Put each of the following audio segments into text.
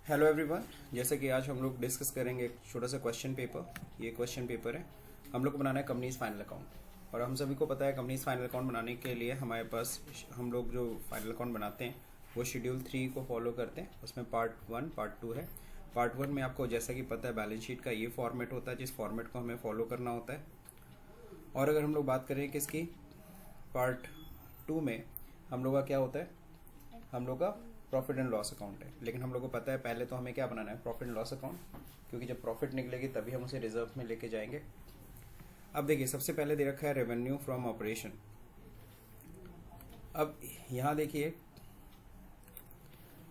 Hello everyone, जैसे कि आज हम लोग डिस्कस करेंगे एक छोटा सा क्वेश्चन पेपर। ये क्वेश्चन पेपर है, हम लोग को बनाना है कंपनीज फाइनल अकाउंट। और हम सभी को पता है कंपनीज फाइनल अकाउंट बनाने के लिए हमारे पास हम लोग जो फाइनल अकाउंट बनाते हैं वो शेड्यूल 3 को फॉलो करते हैं। उसमें पार्ट 1 पार्ट 2 है। पार्ट 1 में आपको जैसा कि पता है बैलेंस शीट का ये फॉर्मेट होता है जिस फॉर्मेट को हमें फॉलो करना होता है। और अगर हम लोग बात करें किसकी, पार्ट 2 में हम लोग का क्या होता है, हम लोग का प्रॉफिट एंड लॉस अकाउंट है। लेकिन हम लोग को पता है पहले तो हमें क्या बनाना है, प्रॉफिट एंड लॉस अकाउंट, क्योंकि जब प्रॉफिट निकलेगी तभी हम उसे रिजर्व में लेके जाएंगे। अब देखिए, सबसे पहले दे रखा है रेवेन्यू फ्रॉम ऑपरेशन। अब यहाँ देखिए,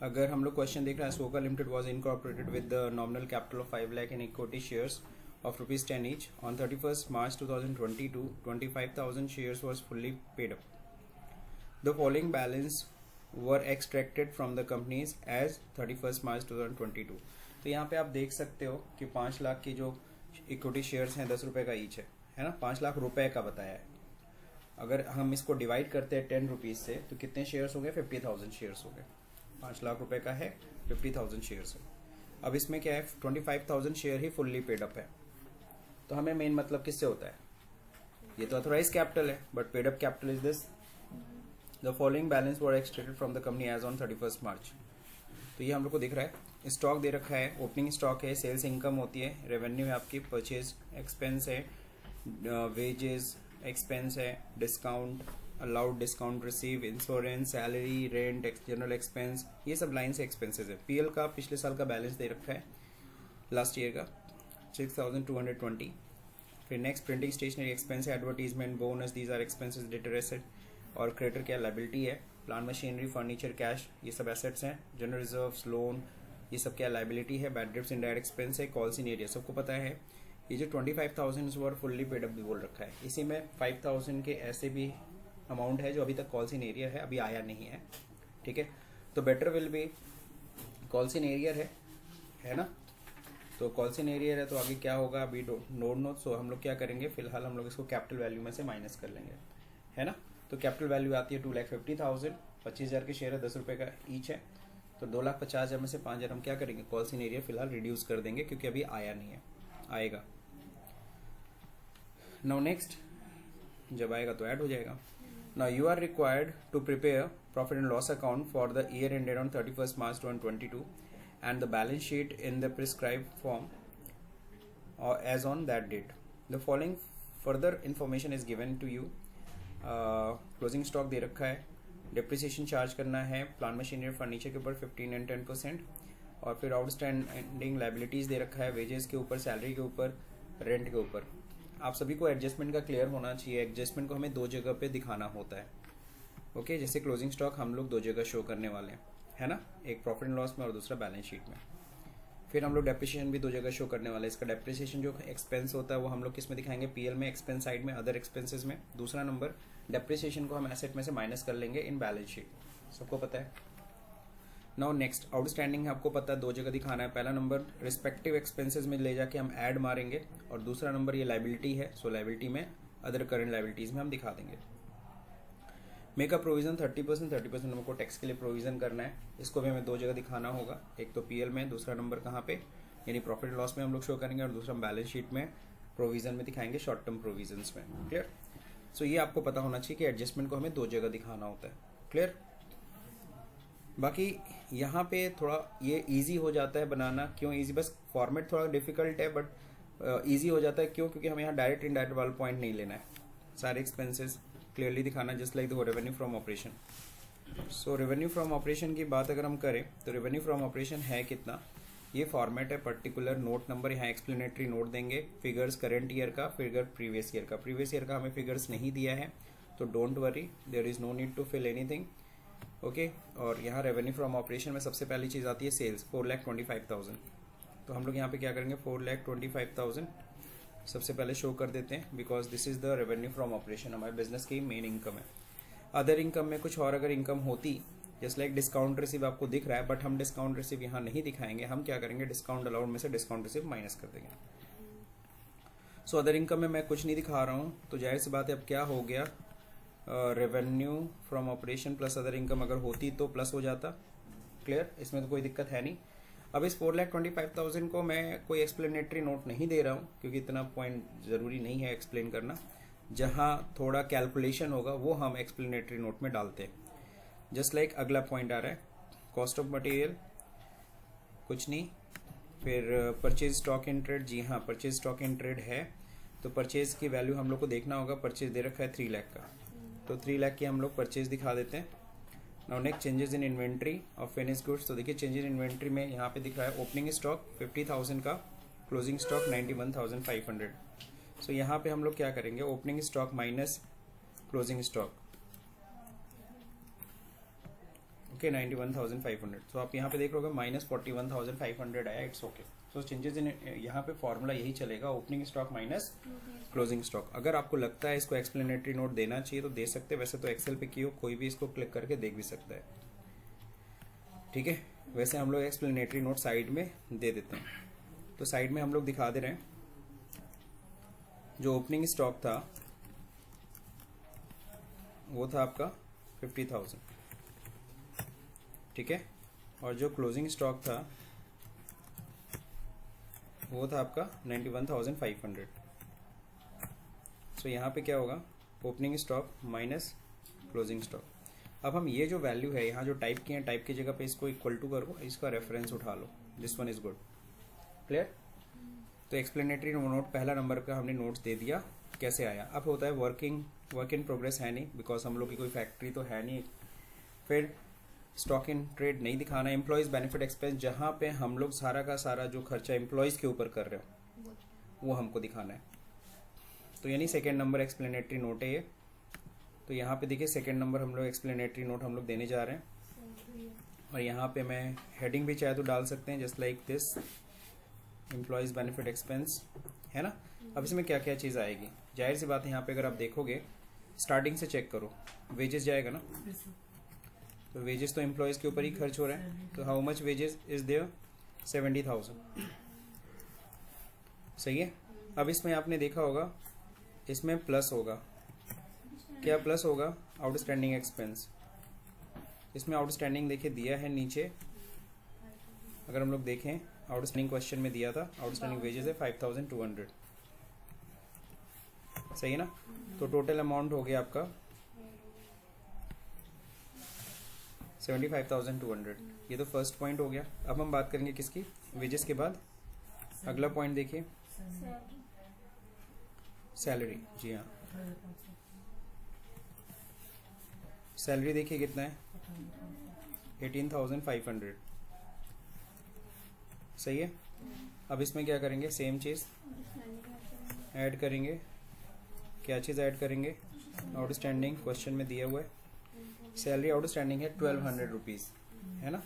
अगर हम लोग क्वेश्चन देख रहे हैं, Soka limited was incorporated with the nominal capital of 5 lakh in equity shares of ₹10 each on 31st March 2022. 25,000 shares was fully paid up. The following balance were extracted from the companies as 31st March 2022. तो यहाँ पे आप देख सकते हो कि 5 लाख की जो इक्विटी शेयर्स हैं 10 रुपए का ईच है ना, 5 लाख रुपए का बताया है। अगर हम इसको डिवाइड करते हैं 10 रुपीज से तो कितने शेयर्स हो गए, 50,000 शेयर्स हो गए। 5 लाख रुपए का है, 50,000 शेयर्स है। अब इसमें क्या है, 25,000 शेयर ही फुल्ली पेड अप है। तो हमें मेन मतलब किससे होता है, ये तो अथोराइज कैपिटल है, but paid up capital is this. The following balance were extracted from the company as on 31st March. तो ये हम लोग को दिख रहा है, स्टॉक दे रखा है, ओपनिंग स्टॉक है, सेल्स इनकम होती है, रेवेन्यू है आपकी, परचेज एक्सपेंस है, वेजेस एक्सपेंस है, discount allowed, discount receive, insurance, salary, rent, general expense, ये सब लाइन से एक्सपेंसेस है। पीएल का पिछले साल का बैलेंस दे रखा है, लास्ट ईयर का 6,220। फिर नेक्स्ट प्रिंटिंग स्टेशनरी एक्सपेंस है, advertisement, bonus, these are expenses, debtor asset. और क्रेडिटर क्या लाइबिलिटी है, प्लांट मशीनरी, फर्नीचर, कैश, ये सब एसेट्स हैं। जनरल रिजर्व्स, लोन, ये सब क्या लाइबिलिटी है। बैड डेब्ट्स इनडायरेक्ट एक्सपेंस है। कॉल्स इन एरिया सबको पता है। ये जो 25,000 वर फुल्ली पेड अप भी बोल रखा है, इसी में 5,000 के ऐसे भी अमाउंट है जो अभी तक कॉल्स इन एरिया है, अभी आया नहीं है, ठीक है। तो बेटर विल भी कॉल्स इन एरिया है ना। तो कॉल्स इन एरिया है तो आगे क्या होगा, अभी नोट नोट। सो हम लोग क्या करेंगे, फिलहाल हम लोग इसको कैपिटल वैल्यू में से माइनस कर लेंगे, है ना। तो कैपिटल वैल्यू आती है 2,50,000, 25,000 के शेयर है, 10 रुपए का ईच है। तो 2,50,000 में से 5,000 हम क्या करेंगे, कॉल्स इन एरिया फिलहाल रिड्यूस कर देंगे, क्योंकि अभी आया नहीं है, आएगा। नाउ नेक्स्ट, जब आएगा तो ऐड हो जाएगा। Now you are required to prepare profit and loss account for the year ended on 31st March 2022 and the balance sheet in the prescribed form as on that date. The following further information is given to you. Closing stock दे रखा है, depreciation charge करना है plant machinery furniture के ऊपर 15 and 10%। और फिर outstanding liabilities दे रखा है, वेजेस के ऊपर, सैलरी के ऊपर, रेंट के ऊपर। आप सभी को एडजस्टमेंट का क्लियर होना चाहिए। एडजस्टमेंट को हमें 2 जगह पे दिखाना होता है, ओके। जैसे क्लोजिंग स्टॉक हम लोग 2 जगह शो करने वाले हैं, है ना, एक प्रॉफिट एंड लॉस में और दूसरा बैलेंस शीट में। फिर हम लोग डेप्रिसिएशन भी 2 जगह शो करने वाले हैं। इसका डेप्रिसिएशन जो एक्सपेंस होता है वो हम लोग किस में दिखाएंगे, पीएल में, एक्सपेंस साइड में, अदर एक्सपेंसेस में। दूसरा नंबर डेप्रिसिएशन को हम एसेट में से माइनस कर लेंगे इन बैलेंस शीट, सबको पता है। नाउ नेक्स्ट, आउटस्टैंडिंग है, आपको पता है 2 जगह दिखाना है। पहला नंबर रिस्पेक्टिव एक्सपेंसेस में ले जाके हम ऐड मारेंगे, और दूसरा नंबर ये लाइबिलिटी है, सो लाइबिलिटी में अदर करंट लाइबिलिटीज में हम दिखा देंगे। मेक अ प्रोविजन 30% हमको टैक्स के लिए प्रोविजन करना है, इसको भी हमें 2 जगह दिखाना होगा, एक तो पीएल में, दूसरा नंबर कहाँ पे, यानी प्रॉफिट लॉस में हम लोग शो करेंगे, और दूसरा बैलेंस शीट में प्रोविजन में दिखाएंगे, शॉर्ट टर्म प्रोविजन में। क्लियर। सो ये आपको पता होना चाहिए कि एडजस्टमेंट को हमें 2 जगह दिखाना होता है। क्लियर। बाकी यहाँ पे थोड़ा ये ईजी हो जाता है बनाना। क्यों ईजी, बस फॉर्मेट थोड़ा डिफिकल्ट है, बट ईजी हो जाता है। क्यों, क्योंकि हमें यहाँ डायरेक्ट इनडायरेक्ट वाला पॉइंट नहीं लेना है, सारे एक्सपेंसेस क्लियरली दिखाना, just like the revenue from operation. So revenue from operation की बात अगर हम करें तो रेवेन्यू फ्रॉम ऑपरेशन है कितना, ये फॉर्मेट है, पर्टिकुलर नोट नंबर, यहाँ एक्सप्लेनेटरी नोट देंगे, फिगर्स करंट ईयर का, फिगर प्रीवियस ईयर का। प्रीवियस ईयर का हमें फिगर्स नहीं दिया है, तो don't worry, there is no need to fill anything, okay. और यहाँ रेवेन्यू फ्रॉम ऑपरेशन में सबसे पहली चीज आती है सेल्स, 4,25,000। तो हम लोग यहाँ पे क्या करेंगे, 4,25,000 सबसे पहले शो कर देते हैं, because this is the revenue from operation, हमारे बिजनेस की मेन इनकम है। अदर इनकम में कुछ और अगर इनकम होती, जस्ट लाइक डिस्काउंट रिसीव आपको दिख रहा है, बट हम डिस्काउंट रिसीव यहाँ नहीं दिखाएंगे, हम क्या करेंगे, डिस्काउंट अलाउड में से डिस्काउंट रिसीव माइनस कर देंगे। सो अदर इनकम में मैं कुछ नहीं दिखा रहा हूँ, तो जाहिर सी बात है अब क्या हो गया, revenue from operation plus other income अगर होती तो प्लस हो जाता। क्लियर, इसमें तो कोई दिक्कत है नहीं। अब इस 4,25,000 को मैं कोई एक्सप्लेनेटरी नोट नहीं दे रहा हूँ क्योंकि इतना पॉइंट ज़रूरी नहीं है एक्सप्लेन करना। जहाँ थोड़ा कैलकुलेशन होगा वो हम एक्सप्लेनेटरी नोट में डालते हैं। जस्ट लाइक अगला पॉइंट आ रहा है कॉस्ट ऑफ मटेरियल, कुछ नहीं। फिर परचेज स्टॉक इन ट्रेड, जी हाँ परचेज स्टॉक इन ट्रेड है, तो परचेज की वैल्यू हम लोग को देखना होगा। परचेज दे रखा है 3 लाख का, तो 3 लाख की हम लोग परचेज दिखा देते हैं। Now next changes in inventory of finish goods, तो देखिए चेंजेस इन इन्वेंट्री में यहाँ पे दिख रहा है ओपनिंग स्टॉक 50,000 का, क्लोजिंग स्टॉक 91,500। सो यहाँ पे हम लोग क्या करेंगे, opening stock minus closing stock, okay 91,500। तो आप यहाँ पे देख रहे हो -41,500 आया, it's okay. So changes in यहाँ पे फॉर्मूला यही चलेगा, opening stock minus closing stock. अगर आपको लगता है इसको एक्सप्लेनेटरी नोट देना चाहिए तो दे सकते हैं, वैसे तो एक्सेल पे की हो कोई भी इसको क्लिक करके देख भी सकता है, ठीक है। वैसे हम लोग एक्सप्लेनेटरी नोट साइड में दे देते हैं। तो साइड में हम लोग दिखा दे रहे हैं जो ओपनिंग स्टॉक था वो था आपका 50,000, ठीक है, और जो क्लोजिंग स्टॉक था वो था आपका 91,500। सो यहाँ पे क्या होगा, opening stock minus closing stock. अब हम ये जो वैल्यू है यहाँ जो टाइप किए हैं, टाइप की जगह पे इसको इक्वल टू करो, इसका रेफरेंस उठा लो, this one is good, clear. तो एक्सप्लेनेटरी नोट पहला नंबर का हमने नोट्स दे दिया, कैसे आया। अब होता है वर्क इन प्रोग्रेस है नहीं, बिकॉज हम लोग की कोई फैक्ट्री तो है नहीं। फिर स्टॉक इन ट्रेड नहीं दिखाना, एम्प्लॉयज बेनिफिट एक्सपेंस, जहाँ पे हम लोग सारा का सारा जो खर्चा एम्प्लॉयज के ऊपर कर रहे हो वो हमको दिखाना है। तो यानी सेकेंड नंबर एक्सप्लेनेटरी नोट है ये। तो यहाँ पे देखिए सेकेंड नंबर हम लोग एक्सप्लेनेटरी नोट हम लोग देने जा रहे हैं। और यहाँ पे मैं हेडिंग भी चाहे तो डाल सकते हैं, just like this employees benefit expense, है ना। अब इसमें क्या क्या चीज़ आएगी, जाहिर सी बात है यहाँ पे अगर आप देखोगे स्टार्टिंग से चेक करो, वेजेस जाएगा ना, तो वेजेस तो एम्प्लॉयज के ऊपर ही खर्च हो रहा है। तो how much wages is there, 70,000, सही है। अब इसमें आपने देखा होगा इसमें प्लस होगा, क्या प्लस होगा, आउटस्टैंडिंग एक्सपेंस। इसमें आउटस्टैंडिंग देखिए दिया है नीचे, अगर हम लोग देखें आउटस्टैंडिंग क्वेश्चन में दिया था आउटस्टैंडिंग वेजेस है 5,200, सही है ना। तो टोटल अमाउंट हो गया आपका 75,200। ये तो फर्स्ट पॉइंट हो गया। अब हम बात करेंगे किसकी, वेजेस के बाद अगला पॉइंट देखिए सैलरी, जी हाँ सैलरी देखिए कितना है 18,500, सही है। अब इसमें क्या करेंगे, सेम चीज़ ऐड करेंगे, क्या चीज़ ऐड करेंगे, आउटस्टैंडिंग क्वेश्चन में दिया हुआ है सैलरी आउटस्टैंडिंग है 1,200 रुपीज़, है ना।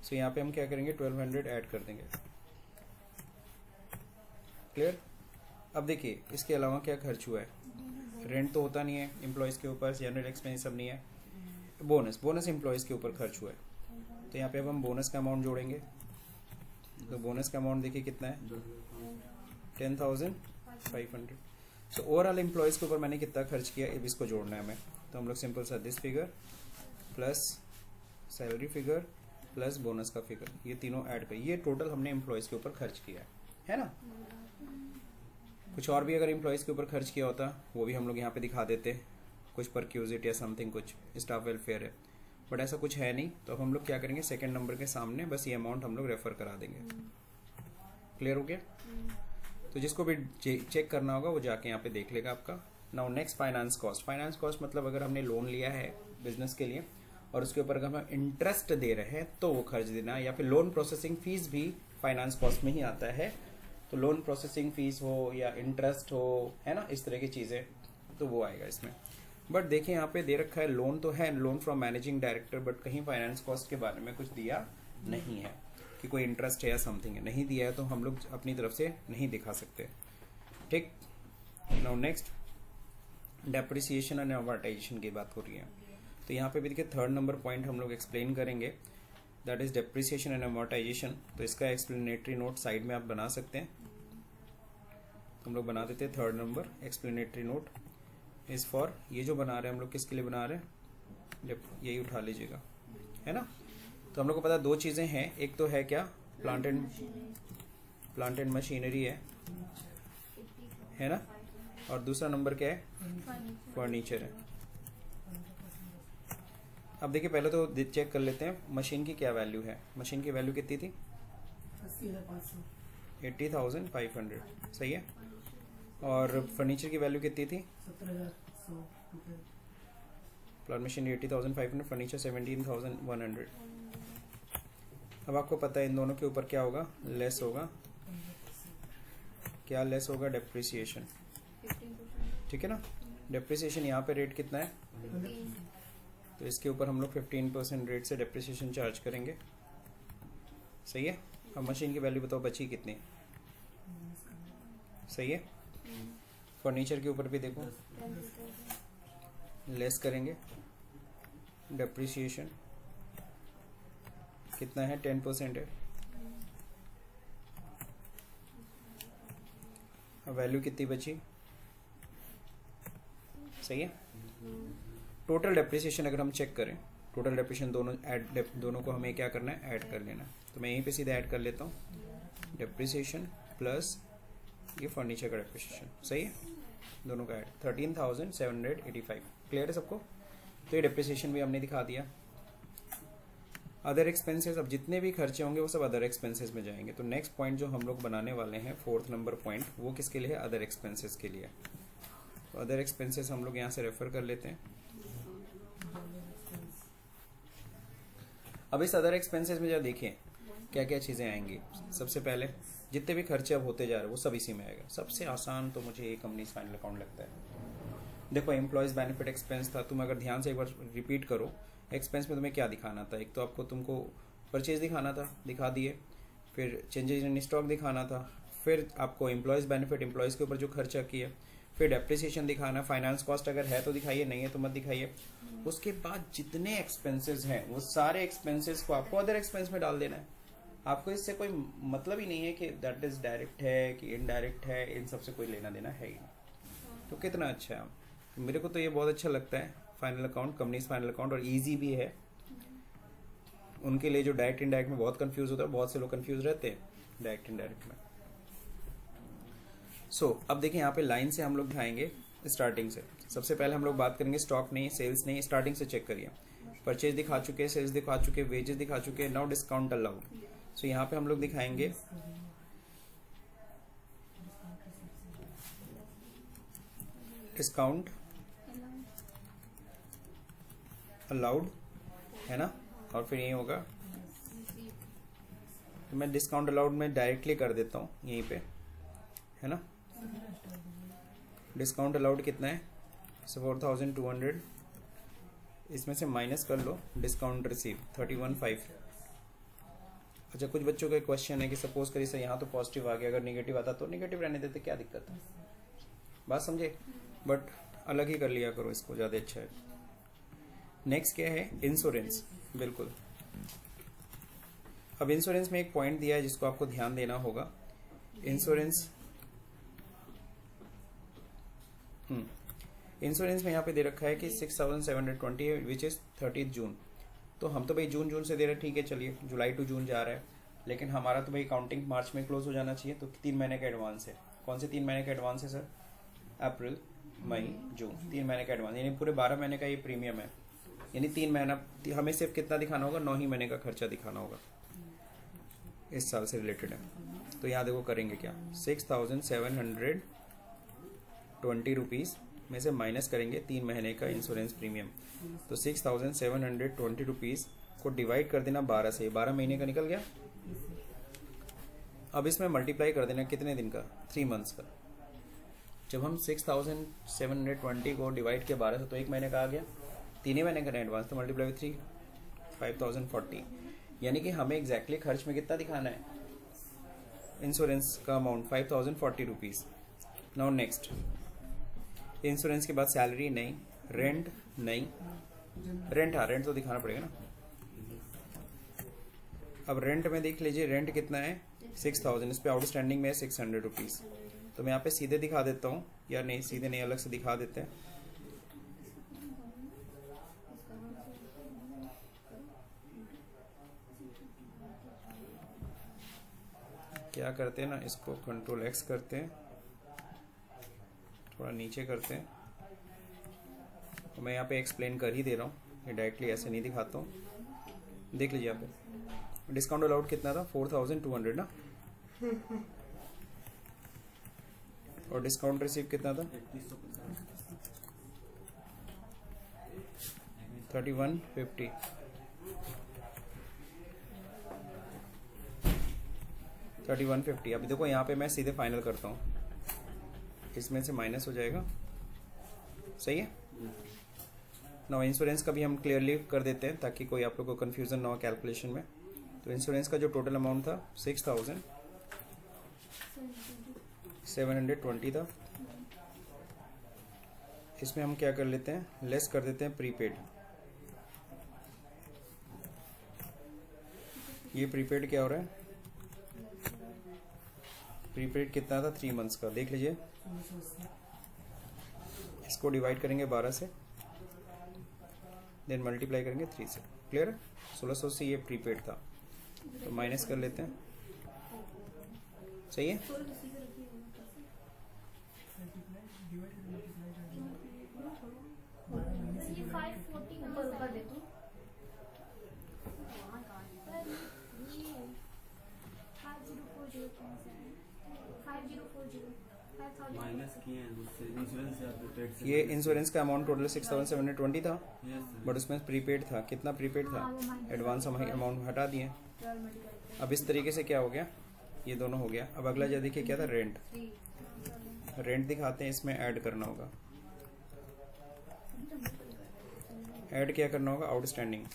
सो यहाँ पे हम क्या करेंगे 1,200 ऐड कर देंगे, क्लियर। अब देखिए इसके अलावा क्या खर्च हुआ है, रेंट तो होता नहीं है एम्प्लॉयज़ के ऊपर, जनरल एक्सपेंस सब नहीं है, बोनस एम्प्लॉयज़ के ऊपर खर्च हुआ है। तो यहाँ पे अब हम बोनस का अमाउंट जोड़ेंगे, तो बोनस का अमाउंट देखिए कितना है 10,500। सो ओवरऑल एम्प्लॉयज़ के ऊपर मैंने कितना खर्च किया, अब इसको जोड़ना है हमें। तो हम लोग सिंपल सा this figure plus salary figure plus bonus का फिगर, ये तीनों ऐड कर, ये टोटल हमने एम्प्लॉयज़ के ऊपर खर्च किया है ना। कुछ और भी अगर एम्प्लॉयज़ के ऊपर खर्च किया होता वो भी हम लोग यहाँ पे दिखा देते, कुछ परक्यूजिट या समथिंग, कुछ स्टाफ वेलफेयर है, बट ऐसा कुछ है नहीं। तो अब हम लोग क्या करेंगे, सेकेंड नंबर के सामने बस ये अमाउंट हम लोग रेफर करा देंगे, क्लियर हो गया। तो जिसको भी चेक करना होगा वो जाके यहाँ पे देख लेगा आपका। Now next finance cost. Finance cost मतलब अगर हमने लोन लिया है बिजनेस के लिए और उसके ऊपर अगर हम इंटरेस्ट दे रहे हैं तो वो खर्च देना, या फिर लोन प्रोसेसिंग फीस भी फाइनेंस कॉस्ट में ही आता है। तो लोन प्रोसेसिंग फीस हो या इंटरेस्ट हो, है ना, इस तरह की चीज़ें, तो वो आएगा इसमें। बट देखिए यहाँ पे दे रखा है लोन तो है, loan from managing director, but कहीं फाइनेंस कॉस्ट के बारे में कुछ दिया नहीं है कि कोई इंटरेस्ट है या समथिंग है, नहीं दिया है, तो हम लोग अपनी तरफ से नहीं दिखा सकते, ठीक। Now next depreciation and amortisation की बात हो रही है। तो यहाँ पे भी देखिए थर्ड नंबर पॉइंट हम लोग एक्सप्लेन करेंगे, that is depreciation and amortisation. तो इसका एक्सप्लेनेटरी नोट साइड में आप बना सकते हैं, हम लोग बना देते हैं। Third number explanatory note is for, ये जो बना रहे हैं हम लोग किसके लिए बना रहे हैं, यही उठा लीजिएगा, है ना। तो हम लोग को पता दो चीज़ें हैं, एक तो है क्या प्लांट एंड मशीनरी है ना, और दूसरा नंबर क्या है, फर्नीचर है। अब देखिए पहले तो चेक कर लेते हैं मशीन की क्या वैल्यू है। मशीन की वैल्यू कितनी थी, 80,500, सही है। और फर्नीचर की वैल्यू कितनी थी, प्लांट मशीनरी 80,500, फर्नीचर 17,100। अब आपको पता है इन दोनों के ऊपर क्या होगा, लेस होगा, क्या लेस होगा, डेप्रिसिएशन, ठीक है ना। डेप्रिसिएशन यहाँ पे रेट कितना है, तो इसके ऊपर हम लोग 15% रेट से डेप्रिसिएशन चार्ज करेंगे, सही है। अब मशीन की वैल्यू बताओ बची कितनी, सही है। फर्नीचर के ऊपर भी देखो लेस करेंगे, डेप्रिसिएशन कितना है, 10% है। अब वैल्यू कितनी बची, सही है। टोटल डेप्रिसिएशन अगर हम चेक करें, टोटल डेप्रिसिएशन दोनों को हमें क्या करना है, ऐड कर लेना है। तो मैं यहीं पे सीधे ऐड कर लेता हूँ, डेप्रिसिएशन प्लस ये फर्नीचर का डेप्रिसिएशन, सही है, दोनों का ऐड 13,785। क्लियर है सबको। तो ये डेप्रिसिएशन भी हमने दिखा दिया। अदर एक्सपेंसेस, अब जितने भी खर्चे होंगे वो सब अदर एक्सपेंसेस में जाएंगे। तो नेक्स्ट पॉइंट जो हम लोग बनाने वाले हैं, 4th नंबर पॉइंट, वो किसके लिए है, अदर एक्सपेंसेस के लिए। तो अदर एक्सपेंसेस हम लोग यहाँ से रेफर कर लेते हैं। अब इस अदर एक्सपेंसेस में जब देखिए क्या क्या चीज़ें आएंगी। सबसे पहले जितने भी खर्चे अब होते जा रहे हैं वो सब इसी में आएगा। सबसे आसान तो मुझे ये कंपनी फाइनल अकाउंट लगता है। देखो एम्प्लॉयज़ बेनिफिट एक्सपेंस था, तुम अगर ध्यान से एक बार रिपीट करो, एक्सपेंस में तुम्हें क्या दिखाना था, एक तो आपको तुमको परचेज दिखाना था, दिखा दिए, फिर चेंजेज इन स्टॉक दिखाना था, फिर आपको एम्प्लॉयज़ बेनिफिट, एम्प्लॉयज़ के ऊपर जो खर्चा किया, फिर डेप्रिसिएशन दिखाना, फाइनेंस कॉस्ट अगर है तो दिखाइए, नहीं है तो मत दिखाइए। उसके बाद जितने एक्सपेंसेस हैं वो सारे एक्सपेंसेस को आपको अदर एक्सपेंस में डाल देना है। आपको इससे कोई मतलब ही नहीं है कि दैट इज डायरेक्ट है कि इनडायरेक्ट है, इन सबसे कोई लेना देना है ही नहीं। तो कितना अच्छा है, तो मेरे को तो ये बहुत अच्छा लगता है final account, companies final account, और ईजी भी है उनके लिए जो डायरेक्ट इनडायरेक्ट में बहुत कंफ्यूज होता है। बहुत से लोग कंफ्यूज रहते हैं डायरेक्ट इनडायरेक्ट में। अब देखिए यहाँ पे लाइन से हम लोग दिखाएंगे स्टार्टिंग से। सबसे पहले हम लोग बात करेंगे स्टॉक नहीं, सेल्स नहीं, स्टार्टिंग से चेक करिए। परचेज दिखा चुके, सेल्स दिखा चुके, वेजेस दिखा चुके, नाउ डिस्काउंट अलाउड। सो यहाँ पे हम लोग दिखाएंगे डिस्काउंट अलाउड, है ना, और फिर ये होगा, तो मैं डिस्काउंट अलाउड में डायरेक्टली कर देता हूँ यहीं पे, है ना। डिस्काउंट अलाउड कितना है, 4,200, इसमें से माइनस कर लो डिस्काउंट रिसीव 31,500। अच्छा, कुछ बच्चों का क्वेश्चन है कि सपोज करिए सर यहाँ तो पॉजिटिव आ गया, अगर नेगेटिव आता तो नेगेटिव रहने देते, क्या दिक्कत है, बात समझे, बट अलग ही कर लिया करो इसको, ज़्यादा अच्छा है। नेक्स्ट क्या है, इंश्योरेंस, बिल्कुल। अब इंश्योरेंस में एक पॉइंट दिया है जिसको आपको ध्यान देना होगा। इंश्योरेंस इंश्योरेंस में यहाँ पे दे रखा है कि 6,720 है, विच इज 30 जून। तो हम तो भाई जून से दे रहे हैं, ठीक है, चलिए जुलाई टू जून जा रहा है, लेकिन हमारा तो भाई काउंटिंग मार्च में क्लोज हो जाना चाहिए, तो 3 महीने का एडवांस है। कौन से 3 महीने का एडवांस है सर, अप्रैल मई जून, 3 महीने का एडवांस, यानी पूरे 12 महीने का ये प्रीमियम है। यानी 3 महीना हमें सिर्फ कितना दिखाना होगा, 9 ही महीने का खर्चा दिखाना होगा, इस साल से रिलेटेड है। तो यहाँ देखो करेंगे क्या, 6,720 रुपीज़ में से माइनस करेंगे 3 महीने का इंश्योरेंस प्रीमियम। तो 6,720 रुपीज़ को डिवाइड कर देना 12 से, 12 महीने का निकल गया। अब इसमें मल्टीप्लाई कर देना कितने दिन का, 3 मंथ्स का। जब हम 6,720 को डिवाइड किया 12 से, तो 1 महीने का आ गया, 3 ही महीने का एडवांस, तो मल्टीप्लाई विथ 3, 5,040। यानी कि हमें एग्जैक्टली खर्च में कितना दिखाना है, इंश्योरेंस का amount 5,040 rupees. Now next, insurance के बाद सैलरी नहीं, रेंट नहीं, रेंट, हाँ रेंट तो दिखाना पड़ेगा ना। अब रेंट में देख लीजिए, रेंट कितना है, 6,000, इस पे आउटस्टैंडिंग में है 600 रुपीज़। तो मैं यहाँ पे सीधे दिखा देता हूँ, या नहीं सीधे नहीं, अलग से दिखा देते हैं। क्या करते हैं ना, इसको कंट्रोल एक्स करते हैं, थोड़ा नीचे करते हैं। तो मैं यहाँ पे एक्सप्लेन कर ही दे रहा हूँ, ये डायरेक्टली ऐसे नहीं दिखाता हूँ। देख लीजिए यहाँ पे डिस्काउंट अलाउड कितना था, 4200 ना, और डिस्काउंट रिसीव कितना था, 3150। अभी देखो यहाँ पे मैं सीधे फाइनल करता हूँ, इसमें से माइनस हो जाएगा, सही है ना। इंश्योरेंस का भी हम क्लियरली कर देते हैं ताकि कोई आप लोग को कन्फ्यूजन ना हो कैलकुलेशन में। तो इंश्योरेंस का जो टोटल अमाउंट था 6720 था। इसमें हम क्या कर लेते हैं, लेस कर देते हैं प्रीपेड। ये प्रीपेड क्या हो रहा है, प्रीपेड कितना था 3 मंथ्स का, देख लीजिए। इसको डिवाइड करेंगे 12 से, देन मल्टीप्लाई करेंगे 3 से। क्लियर है, 1600 से ये प्रीपेड था, तो माइनस कर लेते हैं, सही है। माइनस किए हैं उससे इंश्योरेंस से आपको टैक्स। ये इंश्योरेंस का अमाउंट टोटल 6720 था, बट उसमें प्रीपेड था। कितना प्रीपेड था, एडवांस हम अमाउंट हटा दिए। अब इस तरीके से क्या हो गया, ये दोनों हो गया। अब अगला जो देखिए क्या था, रेंट। रेंट दिखाते हैं, इसमें ऐड करना होगा। ऐड क्या करना होगा, आउटस्टैंडिंग।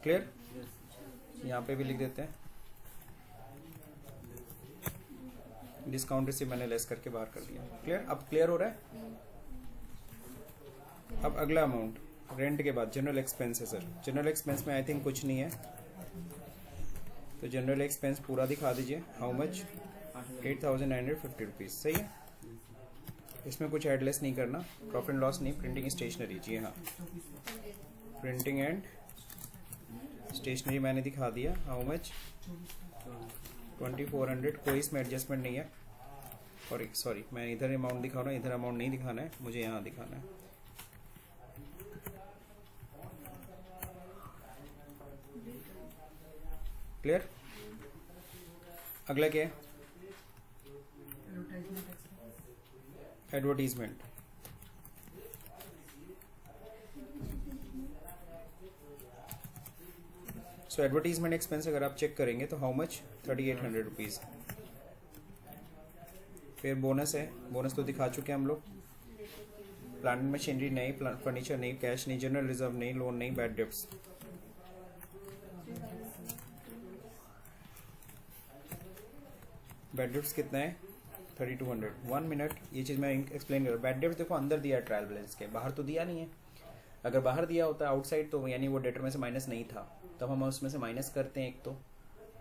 क्लियर, यहाँ पे भी लिख देते हैं। डिस्काउंट रिसीव मैंने लेस करके बाहर कर दिया। क्लियर, अब क्लियर हो रहा है। अब अगला अमाउंट रेंट के बाद जनरल एक्सपेंस है सर। जनरल एक्सपेंस में आई थिंक कुछ नहीं है, तो जनरल एक्सपेंस पूरा दिखा दीजिए। हाउ मच, 8950 रुपीज़, सही है। इसमें कुछ एड लेस नहीं करना, प्रॉफिट एंड लॉस नहीं, प्रिंटिंग स्टेशनरी। जी हाँ, प्रिंटिंग एंड स्टेशनरी मैंने दिखा दिया। How much, 2400। कोई इसमें एडजस्टमेंट नहीं है। और सॉरी, मैं इधर अमाउंट दिखा रहा हूँ, इधर अमाउंट नहीं दिखाना है, मुझे यहाँ दिखाना है। क्लियर, अगला क्या है, एडवर्टीजमेंट। सो एडवर्टीजमेंट एक्सपेंस अगर आप चेक करेंगे तो हाउ मच, 3800 रुपीज़। फिर बोनस है, बोनस तो दिखा चुके हैं हम लोग। प्लांट मशीनरी नहीं, फर्नीचर नहीं, कैश नहीं, जनरल रिजर्व नहीं, लोन नहीं, बैड डेब्ट्स। बैड डेब्ट्स कितना है, 3200। 1 मिनट, ये चीज़ मैं एक्सप्लेन कर रहा हूँ। बैड डेब्ट्स देखो अंदर दिया है ट्रायल बैलेंस के, बाहर तो दिया नहीं है। अगर बाहर दिया होता आउटसाइड तो यानी वो डेटर में से माइनस नहीं था, तब हम उसमें से माइनस करते हैं एक तो।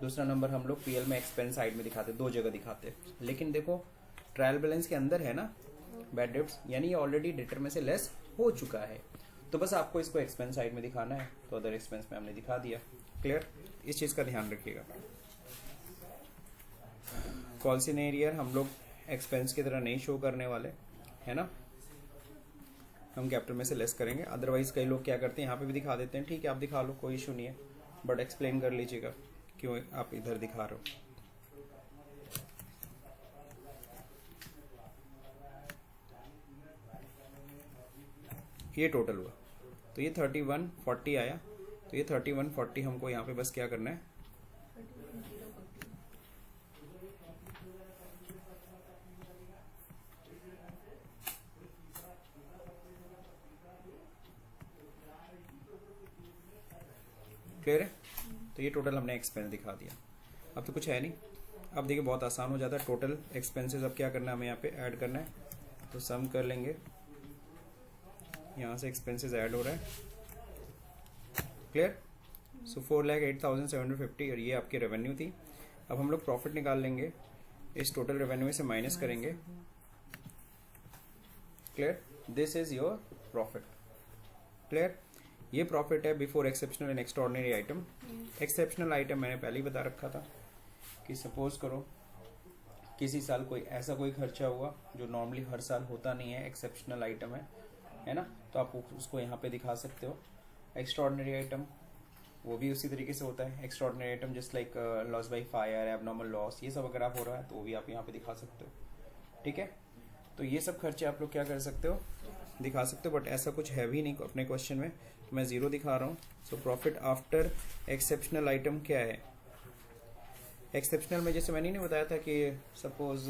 दूसरा नंबर हम लोग पीएल में एक्सपेंस साइड में दिखाते, 2 जगह दिखाते। लेकिन देखो ट्रायल बैलेंस के अंदर है ना बैड डेब्ट्स, यानी ये ऑलरेडी डेटर में से लेस हो चुका है, तो बस आपको इसको एक्सपेंस साइड में दिखाना है, तो अदर एक्सपेंस में हमने दिखा दिया। क्लियर, इस चीज़ का ध्यान रखिएगा। कॉल्सिनेरियर हम लोग एक्सपेंस की तरह नहीं शो करने वाले, है ना, हम कैपिटल में से लेस करेंगे। अदरवाइज कई लोग क्या करते हैं, यहाँ पे भी दिखा देते हैं, ठीक है आप दिखा लो, कोई इशू नहीं है, बट एक्सप्लेन कर लीजिएगा क्यों आप इधर दिखा रहे हो। ये टोटल हुआ, तो ये 3140 आया, तो ये 3140 हमको यहाँ पे बस क्या करना है, क्लियर है। तो ये टोटल हमने एक्सपेंस दिखा दिया। अब तो कुछ है नहीं, अब देखिए बहुत आसान हो जाता है। टोटल एक्सपेंसेस अब क्या करना है, हमें यहाँ पे ऐड करना है, तो सम कर लेंगे। यहाँ से एक्सपेंसेस ऐड हो रहा है, क्लियर। सो 4,08,750 और ये आपकी रेवेन्यू थी। अब हम लोग प्रॉफिट निकाल लेंगे, इस टोटल रेवेन्यू में से माइनस करेंगे, clear, this is your profit. Clear, ये प्रॉफिट है before exceptional and extraordinary item. Exceptional item मैंने पहले ही बता रखा था कि सपोज करो किसी साल कोई ऐसा कोई खर्चा हुआ जो नॉर्मली हर साल होता नहीं है, एक्सेप्शनल आइटम है ना, तो आप उसको यहाँ पे दिखा सकते हो। एक्स्ट्राऑर्डिनरी आइटम वो भी उसी तरीके से होता है। Extraordinary item just like loss by fire, abnormal loss, ये सब अगर आप हो रहा है तो वो भी आप यहाँ पे दिखा सकते हो। ठीक है, तो ये सब खर्चे आप लोग क्या कर सकते हो, दिखा सकते हो, बट ऐसा कुछ है भी नहीं अपने क्वेश्चन में, तो मैं जीरो दिखा रहा हूँ। So profit after exceptional item क्या है। एक्सेप्शनल में जैसे मैंने नहीं बताया था कि सपोज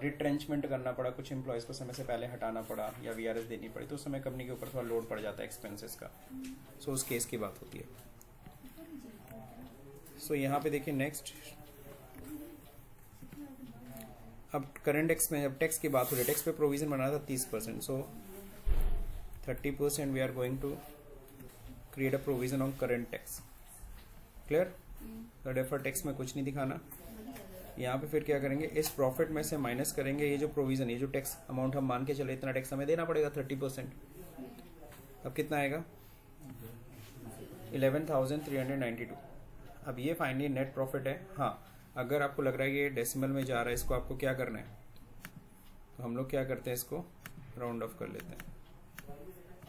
रिट्रेंचमेंट करना पड़ा, कुछ एम्प्लॉयज़ को समय से पहले हटाना पड़ा या वीआरएस देनी पड़ी, तो उस समय कंपनी के ऊपर थोड़ा लोड पड़ जाता है एक्सपेंसेस का। सो उस केस की बात होती है। सो यहाँ पे देखिए नेक्स्ट, अब करंट एक्सपेंस, अब टैक्स की बात हो रही है, टैक्स पे प्रोविजन बना था 30%, so 30% we are going to create a provision on current tax. Clear, तो डेफर टैक्स में कुछ नहीं दिखाना। यहाँ पे फिर क्या करेंगे, इस प्रॉफिट में से माइनस करेंगे ये जो प्रोविजन, ये जो टैक्स अमाउंट हम मान के चले इतना टैक्स हमें देना पड़ेगा 30%। अब कितना आएगा 11,392। अब ये फाइनली नेट प्रॉफिट है। हाँ, अगर आपको लग रहा है कि ये डेसिमल में जा रहा है, इसको आपको क्या करना है, तो हम लोग क्या करते हैं, इसको राउंड ऑफ कर लेते हैं।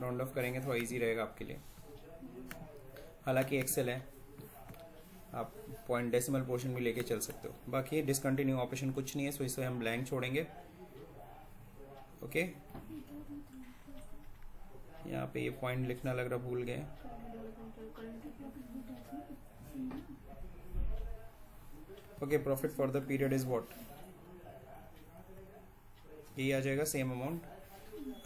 राउंड ऑफ करेंगे थोड़ा इजी रहेगा आपके लिए। हालांकि एक्सेल है, आप पॉइंट डेसिमल पोर्शन भी लेके चल सकते हो। बाकी डिसकंटिन्यू ऑपरेशन कुछ नहीं है, सो इसे हम ब्लैंक छोड़ेंगे। ओके, यहाँ पे ये पॉइंट लिखना लग रहा भूल गए। Okay, profit for the period is what, यही आ जाएगा सेम अमाउंट।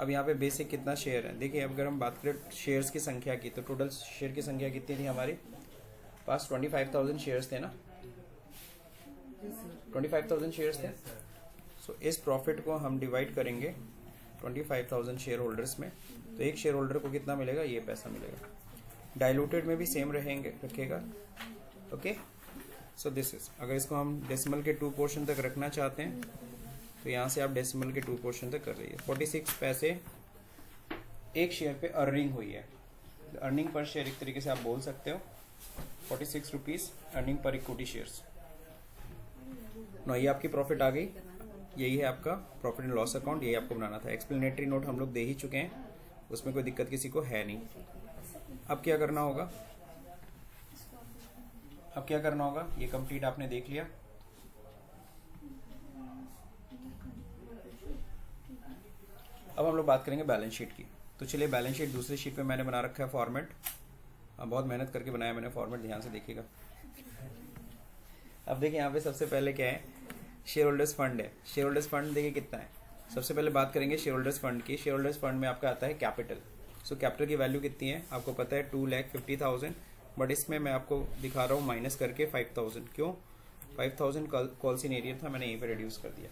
अब यहाँ पे बेसिक कितना शेयर है, देखिए अगर हम बात करें शेयर्स की संख्या की, तो टोटल शेयर की संख्या कितनी थी हमारे पास, 25,000 शेयर्स थे ना, 25,000 शेयर्स थे। सो इस प्रॉफिट को हम डिवाइड करेंगे 25,000 शेयर होल्डर्स में, तो एक शेयर होल्डर को कितना मिलेगा, ये पैसा मिलेगा। डाइल्यूटेड में भी सेम रखेगा। ओके, सो दिस इज, अगर इसको हम डेसिमल के 2 पोर्शन तक रखना चाहते हैं तो यहाँ से आप डेसिमल के 2 पोर्शन तक कर रही है। 46 पैसे एक शेयर पे अर्निंग हुई है। अर्निंग पर शेयर एक तरीके से आप बोल सकते हो 46 rupees earning per equity shares. No, ये आपकी प्रॉफिट आ गई, यही है आपका प्रॉफिट एंड लॉस अकाउंट, यही आपको बनाना था। एक्सप्लेनेटरी नोट हम लोग दे ही चुके हैं, उसमें कोई दिक्कत किसी को है नहीं। अब क्या करना होगा, अब क्या करना होगा, ये कंप्लीट आपने देख लिया। अब हम लोग बात करेंगे बैलेंस शीट की। तो चलिए, बैलेंस शीट दूसरी शीट पे मैंने बना रखा है फॉर्मेट, बहुत मेहनत करके बनाया मैंने फॉर्मेट, ध्यान से देखिएगा। अब देखिए यहाँ पे सबसे पहले क्या है, शेयर होल्डर्स फंड है। शेयर होल्डर्स फंड देखिए कितना है। सबसे पहले बात करेंगे शेयर होल्डर्स फंड की। शेयर होल्डर्स फंड में आपका आता है कैपिटल। सो कैपिटल की वैल्यू कितनी है आपको पता है, 2,50,000, बट इसमें मैं आपको दिखा रहा हूँ माइनस करके 5,000। क्यों, 5,000 कॉल्स इन एरियर था, मैंने यहीं पे रिड्यूस कर दिया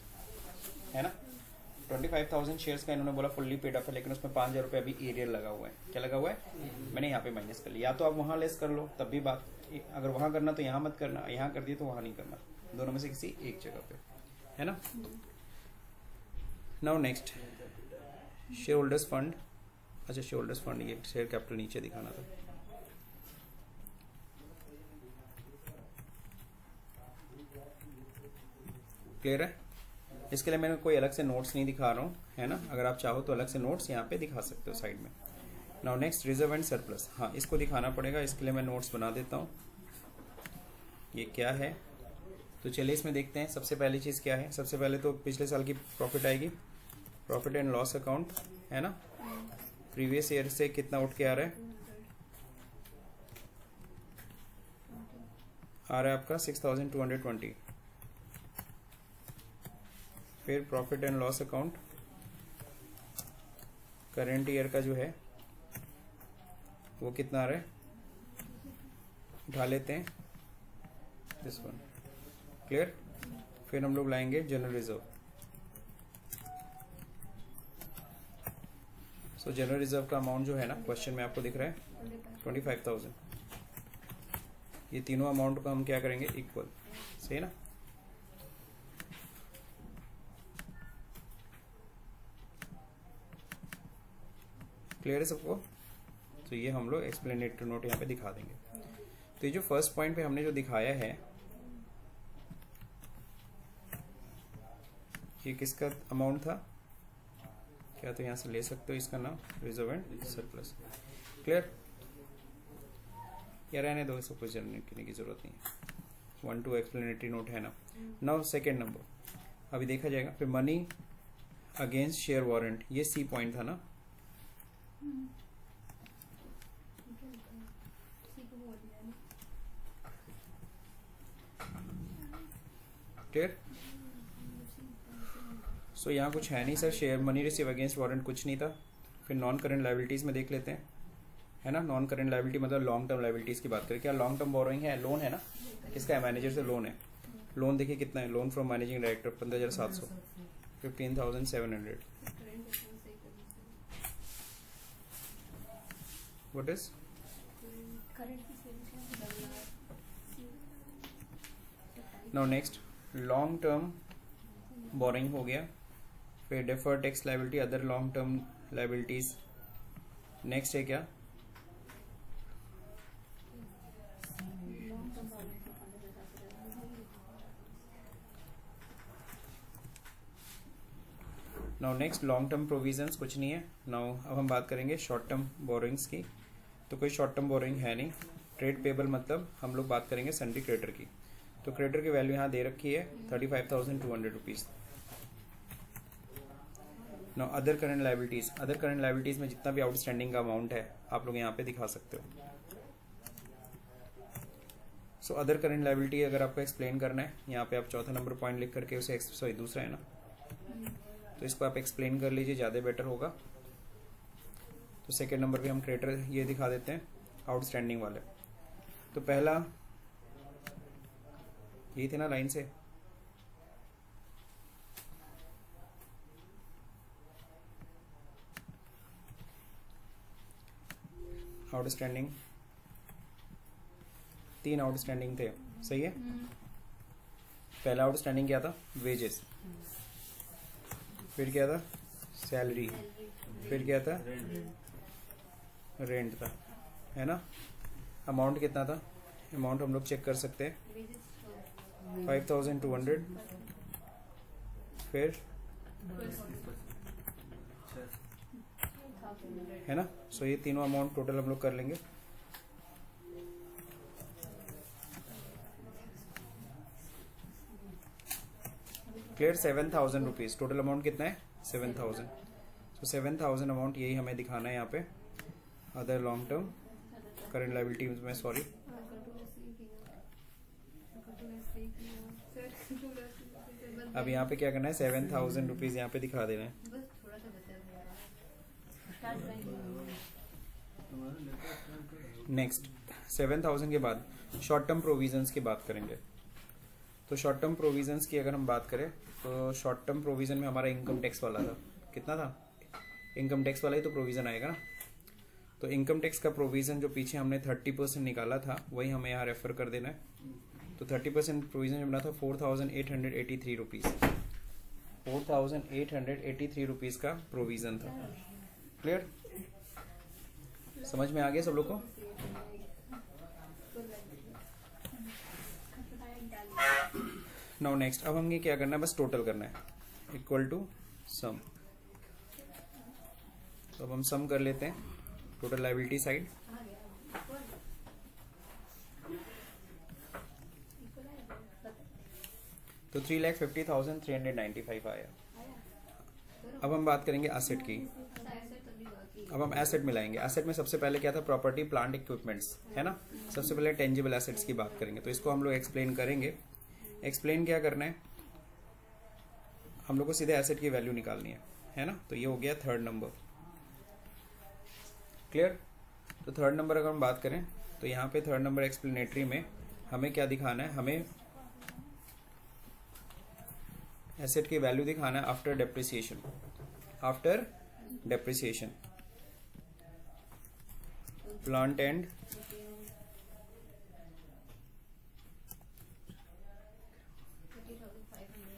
है ना। 25,000 शेयर्स का इन्होंने बोला फुल्ली पेड अप है, लेकिन उसमें 5,000 रुपये अभी एरियर लगा हुआ है। क्या लगा हुआ है, मैंने यहाँ पे माइनस कर लिया। या तो आप वहाँ लेस कर लो, तब भी बात, अगर वहाँ करना तो यहाँ मत करना, यहाँ कर दिए तो वहाँ नहीं करना, दोनों में से किसी एक जगह पे, है ना। Now next, share holders fund. अच्छा, शेयर होल्डर्स फंड, ये शेयर कैपिटल नीचे दिखाना था। क्लियर है, इसके लिए मैंने कोई अलग से नोट्स नहीं दिखा रहा हूँ, है ना। अगर आप चाहो तो अलग से नोट्स यहाँ पे दिखा सकते हो साइड में। Now next, reserve and surplus. हाँ, इसको दिखाना पड़ेगा, इसके लिए मैं नोट्स बना देता हूँ। ये क्या है, तो चलिए इसमें देखते हैं। सबसे पहली चीज़ क्या है, सबसे पहले तो पिछले साल की प्रॉफिट आएगी, प्रॉफिट एंड लॉस अकाउंट, है ना। प्रीवियस ईयर से कितना उठ के आ रहा है, आपका 6,220। फिर profit and loss account current year का जो है वो कितना आ रहा है, उठा लेते हैं दिस वन। क्लियर, फिर हम लोग लाएंगे जनरल रिजर्व। सो जनरल रिजर्व का अमाउंट जो है ना, क्वेश्चन में आपको दिख रहा है 25,000। ये तीनों अमाउंट को हम क्या करेंगे, इक्वल, सही ना। क्लियर है सबको? तो ये हम लोग एक्सप्लेनेटरी नोट यहाँ पे दिखा देंगे। तो ये जो फर्स्ट पॉइंट पे हमने जो दिखाया है, ये किसका अमाउंट था? क्या तो यहाँ से ले सकते हो इसका नाम रिजर्व एंड सरप्लस। क्लियर? या रहने दो, इसको कुछ करने की जरूरत नहीं है। 1 2 एक्सप्लेनेटरी नोट है ना। नाउ सेकेंड नंबर अभी देखा जाएगा। फिर मनी अगेंस्ट शेयर वारंट, ये सी पॉइंट था ना। क्लियर? सो यहाँ कुछ है नहीं sir, share money receive against warrant कुछ नहीं था। फिर नॉन करेंट लाइबिलिटीज में देख लेते हैं, है ना। नॉन करेंट लाइबिलिटी मतलब लॉन्ग टर्म लाइबिलिटीज की बात करें। क्या लॉन्ग टर्म बोरोइंग है? लोन है ना। किसका है? मैनेजर से लोन है। लोन देखिए कितना है। Loan from managing director 15,700, 15,700। What is? Now next long term borrowing हो गया। फिर deferred tax liability, other long term liabilities. Next है क्या? Now next long term provisions कुछ नहीं है। नाउ अब हम बात करेंगे शॉर्ट टर्म बोरिंग्स की। तो कोई शॉर्ट टर्म बोरिंग है नहीं। ट्रेड पेबल मतलब हम लोग बात करेंगे सन्ड्री क्रेडिटर की। तो क्रेडिटर की वैल्यू यहाँ दे रखी है 35,200 rupees. Now other current liabilities, other current liabilities में जितना भी आउटस्टैंडिंग का अमाउंट है आप लोग यहाँ पे दिखा सकते हो। सो अदर करंट लाइबिलिटी अगर आपको एक्सप्लेन करना है, यहाँ पे आप चौथा नंबर पॉइंट लिख करके उसे सॉरी दूसरा है ना, तो इसको आप एक्सप्लेन कर लीजिए, ज़्यादा बेटर होगा। तो सेकेंड नंबर पे हम क्रेडिटर ये दिखा देते हैं आउटस्टैंडिंग वाले। तो पहला ये थे ना लाइन से, आउटस्टैंडिंग 3 आउटस्टैंडिंग थे, सही है। पहला आउटस्टैंडिंग क्या था? वेजेस। फिर क्या था? सैलरी। फिर क्या था? रेंट था, है ना। अमाउंट कितना था? अमाउंट हम लोग चेक कर सकते हैं 5,200। फिर है ना। सो ये तीनों अमाउंट टोटल हम लोग कर लेंगे। क्लियर? 7,000 रुपीज टोटल अमाउंट कितना है? 7,000। तो 7,000 अमाउंट यही हमें दिखाना है यहाँ पे। Other long term current liability में सॉरी, अब यहाँ पे क्या करना है? 7,000 रुपीज यहाँ पे दिखा देना है। नेक्स्ट 7,000 के बाद शॉर्ट टर्म प्रोविजंस की बात करेंगे। तो शॉर्ट टर्म प्रोविजंस की अगर हम बात करें तो शॉर्ट टर्म प्रोविजन में हमारा इनकम टैक्स वाला था। कितना था? इनकम टैक्स वाला ही तो प्रोविजन आएगा ना। तो इनकम टैक्स का प्रोविजन जो पीछे हमने 30% निकाला था वही हमें यहाँ रेफर कर देना है। तो 30% प्रोविजन जो बना था 4,883 रुपीज, 4,883 रुपीज का प्रोविजन था। क्लियर? समझ में आ गया सब लोग को? नाउ नेक्स्ट अब हमें क्या करना है? बस टोटल करना है इक्वल टू सम। तो अब हम सम कर लेते हैं टोटल लायबिलिटी साइड। तो 3,50,395 आया। अब हम बात करेंगे एसेट की। अब हम एसेट मिलाएंगे। एसेट में सबसे पहले क्या था? प्रॉपर्टी प्लांट इक्विपमेंट्स, है ना। सबसे पहले टेंजिबल एसेट्स की बात करेंगे। तो इसको हम लोग एक्सप्लेन करेंगे। एक्सप्लेन क्या करना है? हम लोग को सीधे एसेट की वैल्यू निकालनी है ना। तो ये हो गया थर्ड नंबर। क्लियर? तो थर्ड नंबर अगर हम बात करें तो यहाँ पे थर्ड नंबर एक्सप्लेनेटरी में हमें क्या दिखाना है? हमें एसेट की वैल्यू दिखाना है after depreciation. After depreciation plant and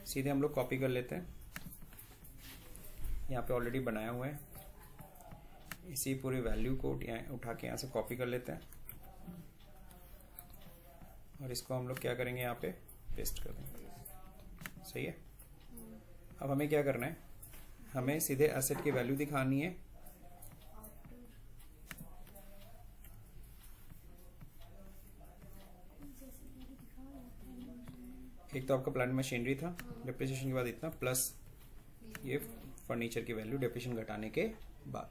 सीधे हम लोग कॉपी कर लेते हैं। यहाँ पे ऑलरेडी बनाया हुआ है। इसी पूरी वैल्यू को उठा के यहाँ से कॉपी कर लेते हैं और इसको हम लोग क्या करेंगे, यहाँ पे पेस्ट कर देंगे। सही है। अब हमें क्या करना है, हमें सीधे एसेट की वैल्यू दिखानी है। एक तो आपका प्लांट मशीनरी था, डिप्रिसिएशन के बाद इतना, प्लस ये फर्नीचर की वैल्यू डिप्रिसिएशन घटाने के बाद।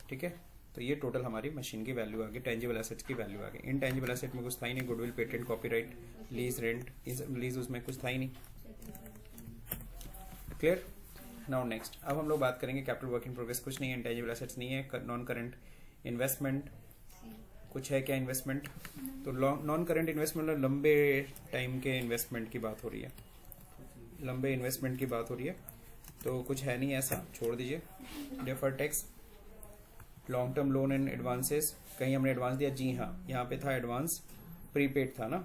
ठीक है, तो ये टोटल हमारी मशीन की वैल्यू आ गई, टेंजिबल एसेट्स की वैल्यू आ गई। इनटेंजिबल एसेट में कुछ था ही नहीं, goodwill, patent, copyright, lease, rent, lease उसमें कुछ था ही नहीं। क्लियर। नाउ नेक्स्ट, अब हम लोग बात करेंगे कैपिटल वर्क इन प्रोग्रेस। कुछ नहीं है, इंटेंजिबल एसेट्स नहीं है। नॉन करंट इन्वेस्टमेंट कुछ है क्या, इन्वेस्टमेंट तो नॉन करंट इन्वेस्टमेंट लंबे टाइम के इन्वेस्टमेंट की बात हो रही है, लंबे इन्वेस्टमेंट की बात हो रही है, तो कुछ है नहीं ऐसा, छोड़ दीजिए। Deferred tax, long term loan and advances, कहीं हमने एडवांस दिया, जी हाँ, यहाँ पे था एडवांस, प्रीपेड था ना,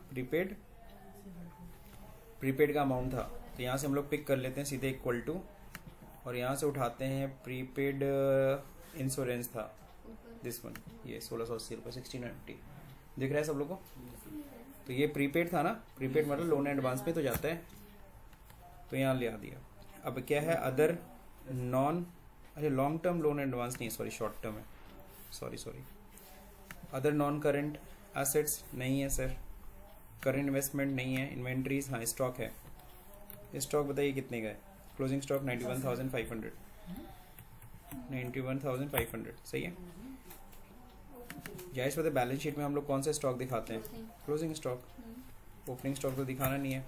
प्रीपेड का अमाउंट था, तो यहाँ से हम लोग पिक कर लेते हैं सीधे इक्वल टू, और यहाँ से उठाते हैं प्रीपेड इंश्योरेंस था दिस वन, ये 1680 रुपये 1690 दिख रहा है सब लोगों को। तो ये प्रीपेड था ना, प्रीपेड मतलब लोन एंड एडवांस में तो जाता है, तो यहाँ ले आ दिया। अब क्या है, अदर नॉन, अरे long term loan and advance नहीं, सॉरी शॉर्ट टर्म है, sorry. Other non current assets नहीं है सर, करंट इन्वेस्टमेंट नहीं है, इन्वेंट्रीज हाँ, स्टॉक है। स्टॉक बताइए कितने का है, क्लोजिंग स्टॉक 91,500, 91,500 सही है। जायज़ पता है बैलेंस शीट में हम लोग कौन सा स्टॉक दिखाते हैं, क्लोजिंग स्टॉक, ओपनिंग स्टॉक तो दिखाना नहीं है।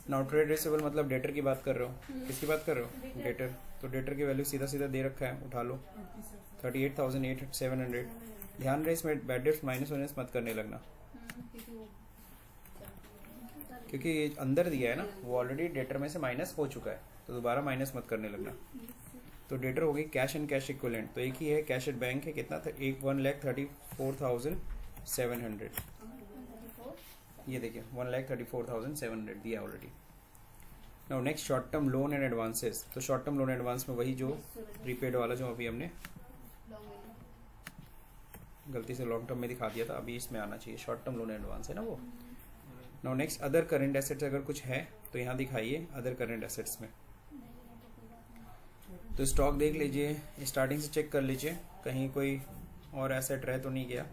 नाउ ट्रेड रिसीवेबल मतलब डेटर की बात कर रहे हो, किसकी बात कर रहे हो, डेटर, तो डेटर की वैल्यू सीधा सीधा दे रखा है, उठा लो 38,700। ध्यान रहे इसमें बैड डेट्स माइनस वाइनस मत करने लगना, क्योंकि ये अंदर दिया है ना, वो ऑलरेडी डेटर में से माइनस हो चुका है, तो दोबारा माइनस मत करने लगना। तो डेटर हो गई कैश एंड कैश इक्विवेलेंट, तो एक ही है, कैश एट बैंक है, कितना था, 1,34,700, ये देखिए 1,34,700 दिया already. Now next short term loan and advances, तो शॉर्ट टर्म लोन एडवांस में वही जो प्रीपेड वाला जो अभी हमने गलती से लॉन्ग टर्म में दिखा दिया था, अभी इसमें आना चाहिए, शॉर्ट टर्म लोन एडवांस है ना वो। Now next other current assets, अगर कुछ है तो यहाँ दिखाइए अदर करंट एसेट्स में, तो स्टॉक देख लीजिए, स्टार्टिंग से चेक कर लीजिए कहीं कोई और एसेट रह तो नहीं गया।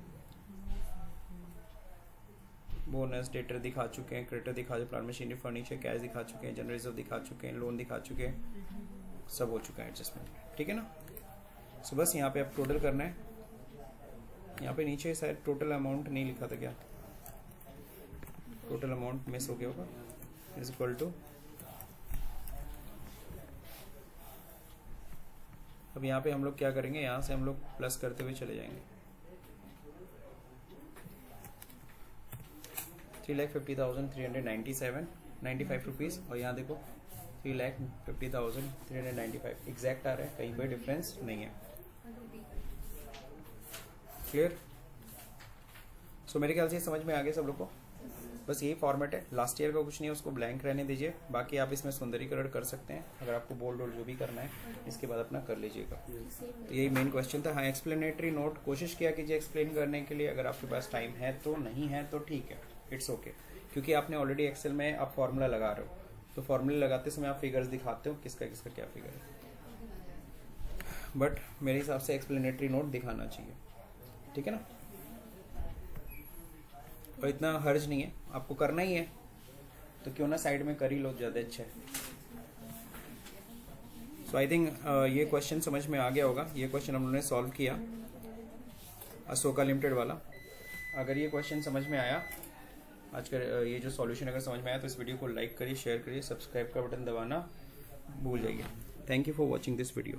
बोनस, डेटर दिखा चुके हैं, क्रेडिटर दिखा चुके, प्लांट मशीनरी, फर्नीचर, कैश दिखा चुके हैं, जनरल रिजर्व दिखा चुके हैं, लोन दिखा चुके हैं, सब हो चुका है एडजस्टमेंट, ठीक है ना। सो बस यहाँ पे आप टोटल करना है, यहाँ पे नीचे शायद टोटल अमाउंट नहीं लिखा था क्या, टोटल अमाउंट मिस हो गया होगा, इज इक्वल टू, अब यहाँ पे हम लोग क्या करेंगे, यहाँ से हम लोग प्लस करते हुए चले जाएंगे, 3,50,397.95 रुपीज़, और यहाँ देखो 3,50,395 एग्जैक्ट आ रहा है, कहीं पे डिफरेंस नहीं है। क्लियर। सो मेरे ख्याल से समझ में आ गया सब लोग को, बस यही फॉर्मेट है, लास्ट ईयर का कुछ नहीं है, उसको ब्लैंक रहने दीजिए, बाकी आप इसमें सुंदरीकरण कर सकते हैं, अगर आपको बोल्ड वोल्ड जो भी करना है इसके बाद अपना कर लीजिएगा। तो यही मेन क्वेश्चन था। हाँ, एक्सप्लेनेटरी नोट कोशिश किया कीजिए एक्सप्लेन करने के लिए, अगर आपके पास टाइम है तो, नहीं है तो ठीक है, इट्स ओके, क्योंकि आपने ऑलरेडी एक्सेल में आप फॉर्मूला लगा रहे हो, तो फॉर्मूला लगाते समय आप फिगर्स दिखाते हो किसका किसका क्या फिगर है, बट मेरे हिसाब से एक्सप्लेनेटरी नोट दिखाना चाहिए, ठीक है ना। और इतना हर्ज नहीं है, आपको करना ही है तो क्यों ना साइड में कर ही लो, ज़्यादा अच्छा है। सो आई थिंक ये क्वेश्चन समझ में आ गया होगा, ये क्वेश्चन हम लोगों ने सॉल्व किया अशोका लिमिटेड वाला। अगर ये क्वेश्चन समझ में आया, आज का ये जो सॉल्यूशन अगर समझ में आया, तो इस वीडियो को लाइक करिए, शेयर करिए, सब्सक्राइब का बटन दबाना भूल जाइए। Thank you for watching this video.